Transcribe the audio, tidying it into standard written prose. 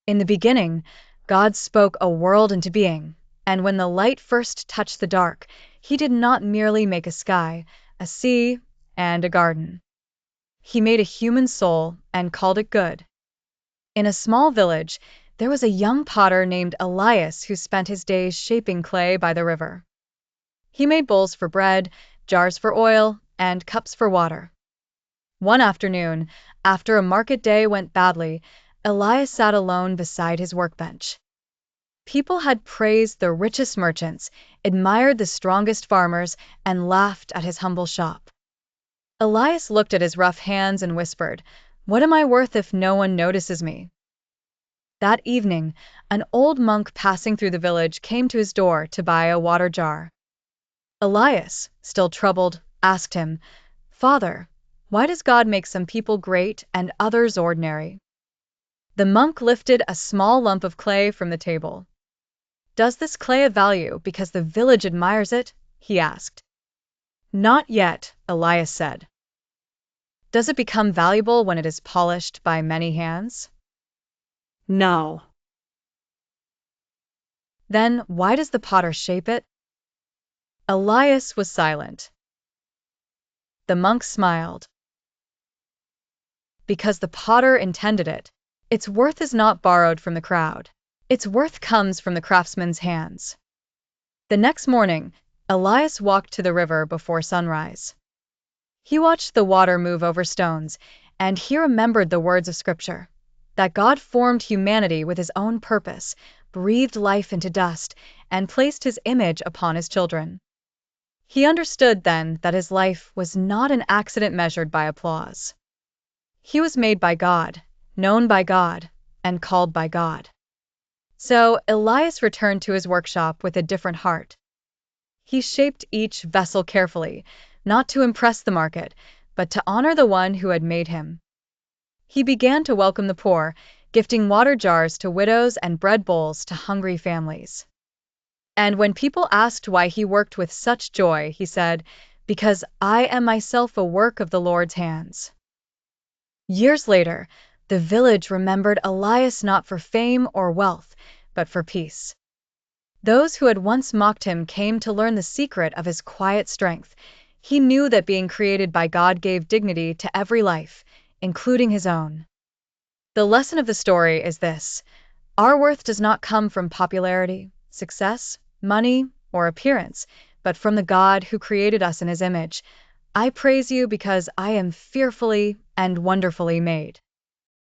In the beginning, God spoke a world into being, and when the light first touched the dark, he did not merely make a sky, a sea, and a garden. He made a human soul and called it good. In a small village, there was a young potter named Elias who spent his days shaping clay by the river. He made bowls for bread, jars for oil, and cups for water. One afternoon, after a market day went badly, Elias sat alone beside his workbench. People had praised the richest merchants, admired the strongest farmers, and laughed at his humble shop. Elias looked at his rough hands and whispered, "What am I worth if no one notices me?" That evening, an old monk passing through the village came to his door to buy a water jar. Elias, still troubled, asked him, "Father, why does God make some people great and others ordinary?" The monk lifted a small lump of clay from the table. "Does this clay have value because the village admires it?" he asked. "Not yet," Elias said. "Does it become valuable when it is polished by many hands?" "No." "Then why does the potter shape it?" Elias was silent. The monk smiled. "Because the potter intended it. Its worth is not borrowed from the crowd. Its worth comes from the craftsman's hands." The next morning, Elias walked to the river before sunrise. He watched the water move over stones, and he remembered the words of Scripture, that God formed humanity with his own purpose, breathed life into dust, and placed his image upon his children. He understood then that his life was not an accident measured by applause. He was made by God, known by God, and called by God. So Elias returned to his workshop with a different heart. He shaped each vessel carefully, not to impress the market, but to honor the one who had made him. He began to welcome the poor, gifting water jars to widows and bread bowls to hungry families. And when people asked why he worked with such joy, he said, "Because I am myself a work of the Lord's hands." Years later, the village remembered Elias not for fame or wealth, but for peace. Those who had once mocked him came to learn the secret of his quiet strength. He knew that being created by God gave dignity to every life, including his own. The lesson of the story is this: our worth does not come from popularity, success, money, or appearance, but from the God who created us in his image. I praise you because I am fearfully and wonderfully made.